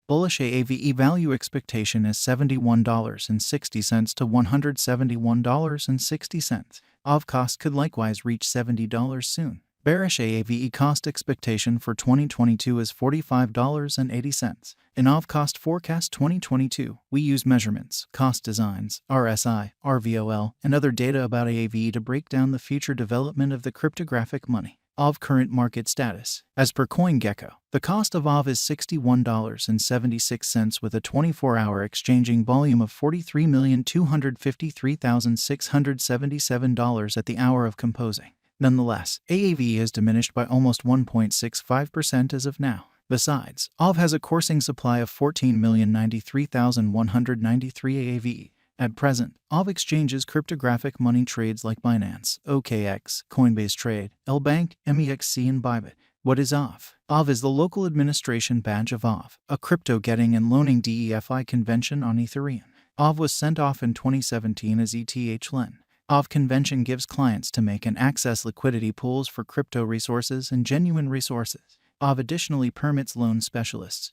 Bullish Aave value expectation is $71.60 to $171.60. Aave cost could likewise reach $70 soon. Bearish Aave cost expectation for 2022 is $45.80. In Aave cost forecast 2022, we use measurements, cost designs, RSI, RVOL, and other data about Aave to break down the future development of the cryptographic money. Aave current market status. As per CoinGecko, the cost of Aave is $61.76 with a 24-hour exchanging volume of $43,253,677 at the hour of composing. Nonetheless, Aave has diminished by almost 1.65% as of now. Besides, Aave has a coursing supply of 14,093,193 Aave. At present, Aave exchanges cryptographic money trades like Binance, OKX, Coinbase Trade, LBank, MEXC, and Bybit. What is Aave? Aave is the local administration badge of Aave, a crypto getting and loaning DeFi convention on Ethereum. Aave was sent off in 2017 as ETH-LEN. Aave convention gives clients to make and access liquidity pools for crypto resources and genuine resources. Aave additionally permits loan specialists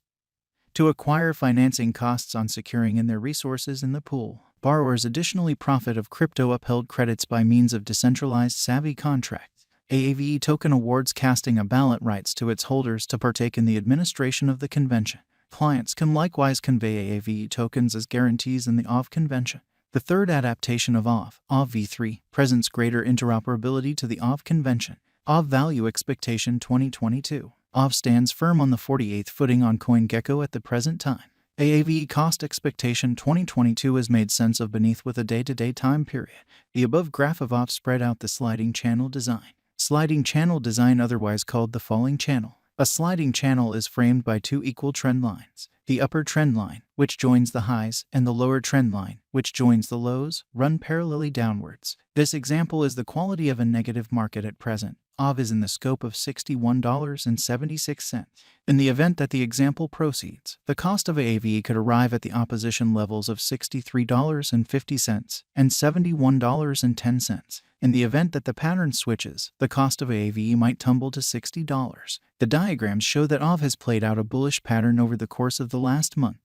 to acquire financing costs on securing in their resources in the pool. Borrowers additionally profit of crypto-upheld credits by means of decentralized savvy contracts. Aave token awards casting a ballot rights to its holders to partake in the administration of the convention. Clients can likewise convey Aave tokens as guarantees in the Aave convention. The third adaptation of Aave, Aave v3, presents greater interoperability to the Aave convention. Aave value expectation 2022. Aave stands firm on the 48th footing on CoinGecko at the present time. Aave cost expectation 2022 is made sense of beneath with a day-to-day time period. The above graph of Aave spread out the sliding channel design. Sliding channel design, otherwise called the falling channel. A sliding channel is framed by two equal trend lines. The upper trend line, which joins the highs, and the lower trend line, which joins the lows, run parallelly downwards. This example is the quality of a negative market at present. Aave is in the scope of $61.76. In the event that the example proceeds, the cost of Aave could arrive at the opposition levels of $63.50 and $71.10. In the event that the pattern switches, the cost of Aave might tumble to $60. The diagrams show that Aave has played out a bullish pattern over the course of the last month.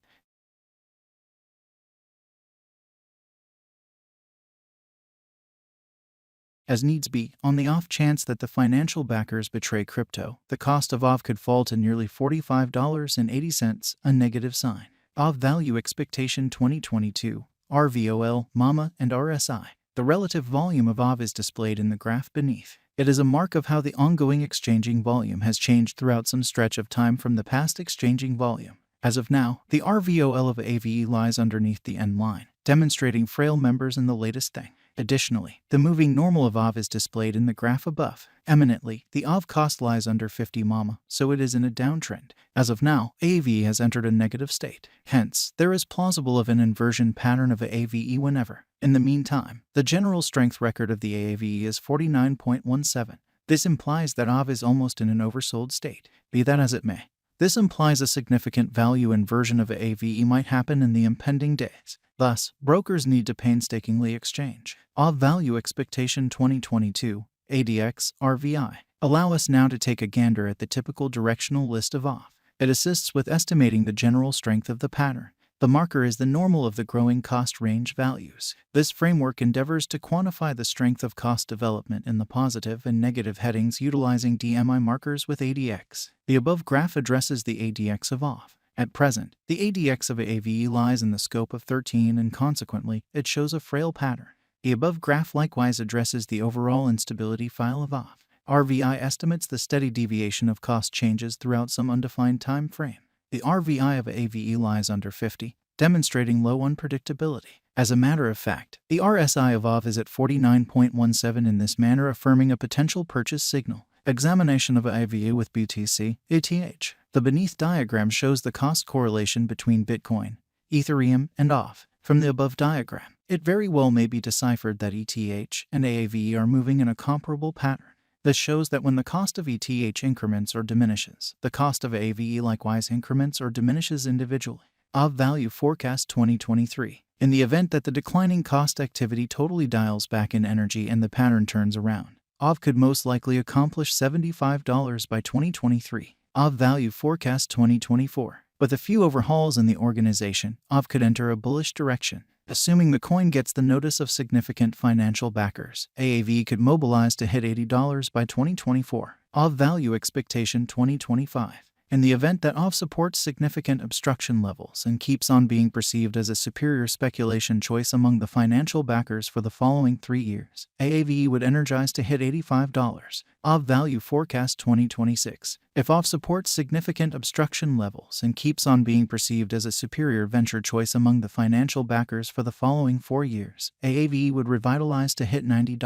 As needs be, on the off chance that the financial backers betray crypto, the cost of Aave could fall to nearly $45.80, a negative sign. Aave value expectation 2022, RVOL, MAMA, and RSI. The relative volume of Aave is displayed in the graph beneath. It is a mark of how the ongoing exchanging volume has changed throughout some stretch of time from the past exchanging volume. As of now, the RVOL of Aave lies underneath the end line, demonstrating frail members in the latest thing. Additionally, the moving normal of Aave is displayed in the graph above. Eminently, the Aave cost lies under 50 MAMA, so it is in a downtrend. As of now, Aave has entered a negative state. Hence, there is plausible of an inversion pattern of Aave whenever. In the meantime, the general strength record of the Aave is 49.17. This implies that Aave is almost in an oversold state. Be that as it may, this implies a significant value inversion of Aave might happen in the impending days. Thus, brokers need to painstakingly exchange. Aave value expectation 2022, ADX, RVI. Allow us now to take a gander at the typical directional list of Aave. It assists with estimating the general strength of the pattern. The marker is the normal of the growing cost range values. This framework endeavors to quantify the strength of cost development in the positive and negative headings utilizing DMI markers with ADX. The above graph addresses the ADX of Aave. At present, the ADX of Aave lies in the scope of 13 and consequently, it shows a frail pattern. The above graph likewise addresses the overall instability file of Aave. RVI estimates the steady deviation of cost changes throughout some undefined time frame. The RVI of Aave lies under 50, demonstrating low unpredictability. As a matter of fact, the RSI of Aave is at 49.17 in this manner, affirming a potential purchase signal. Examination of Aave with BTC, ETH. The beneath diagram shows the cost correlation between Bitcoin, Ethereum, and Aave. From the above diagram, it very well may be deciphered that ETH and Aave are moving in a comparable pattern. This shows that when the cost of ETH increments or diminishes, the cost of Aave likewise increments or diminishes individually. Aave value forecast 2023. In the event that the declining cost activity totally dials back in energy and the pattern turns around, Aave could most likely accomplish $75 by 2023. Aave value forecast 2024. With a few overhauls in the organization, Aave could enter a bullish direction. Assuming the coin gets the notice of significant financial backers, Aave could mobilize to hit $80 by 2024. Aave Value Expectation 2025. In the event that Aave supports significant obstruction levels and keeps on being perceived as a superior speculation choice among the financial backers for the following 3 years, Aave would energize to hit $85. Aave Value Forecast 2026. If Aave supports significant obstruction levels and keeps on being perceived as a superior venture choice among the financial backers for the following 4 years, Aave would revitalize to hit $90.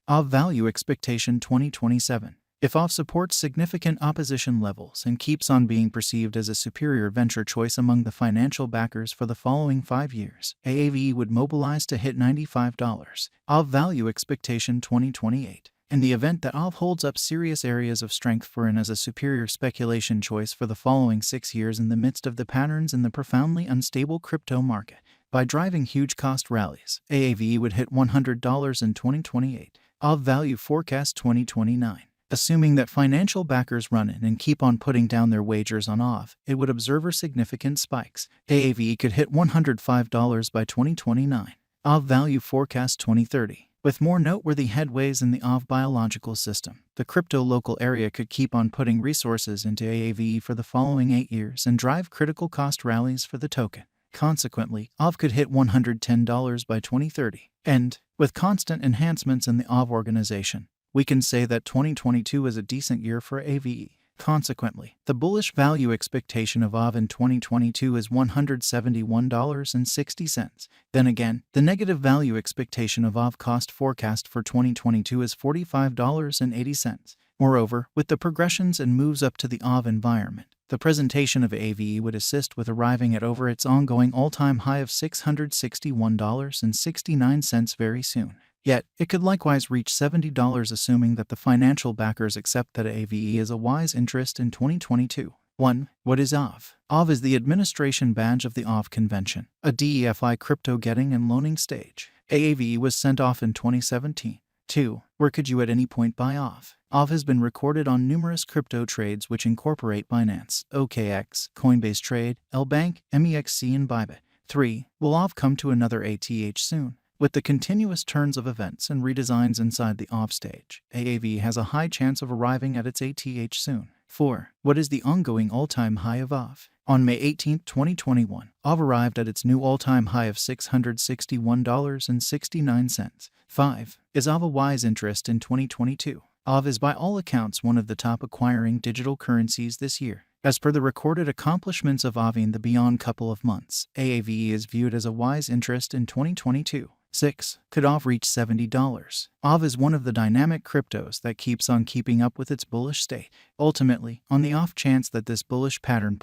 Aave Value Expectation 2027. If Aave supports significant opposition levels and keeps on being perceived as a superior venture choice among the financial backers for the following 5 years, Aave would mobilize to hit $95. Aave Value Expectation 2028. In the event that Aave holds up serious areas of strength for and as a superior speculation choice for the following 6 years in the midst of the patterns in the profoundly unstable crypto market, by driving huge cost rallies, Aave would hit $100 in 2028. Aave Value Forecast 2029. Assuming that financial backers run in and keep on putting down their wagers on Aave, it would observe significant spikes. Aave could hit $105 by 2029. Aave Value Forecast 2030. With more noteworthy headways in the Aave biological system, the crypto local area could keep on putting resources into Aave for the following 8 years and drive critical cost rallies for the token. Consequently, Aave could hit $110 by 2030. And, with constant enhancements in the Aave organization, we can say that 2022 is a decent year for Aave. Consequently, the bullish value expectation of Aave in 2022 is $171.60. Then again, the negative value expectation of Aave cost forecast for 2022 is $45.80. Moreover, with the progressions and moves up to the Aave environment, the presentation of Aave would assist with arriving at over its ongoing all-time high of $661.69 very soon. Yet, it could likewise reach $70 assuming that the financial backers accept that Aave is a wise interest in 2022. 1. What is Aave? Aave is the administration badge of the Aave Convention, a DeFi crypto getting and loaning stage. Aave was sent off in 2017. 2. Where could you at any point buy Aave? Aave has been recorded on numerous crypto trades which incorporate Binance, OKX, Coinbase Trade, LBank, MEXC and Bybit. 3. Will Aave come to another ATH soon? With the continuous turns of events and redesigns inside the Aave stage, Aave has a high chance of arriving at its ATH soon. 4. What is the ongoing all-time high of Aave? On May 18, 2021, Aave arrived at its new all-time high of $661.69. 5. Is Aave a wise interest in 2022? Aave is by all accounts one of the top acquiring digital currencies this year. As per the recorded accomplishments of Aave in the beyond couple of months, Aave is viewed as a wise interest in 2022. 6. Could Aave reach $70? Aave is one of the dynamic cryptos that keeps on keeping up with its bullish state. Ultimately, on the off chance that this bullish pattern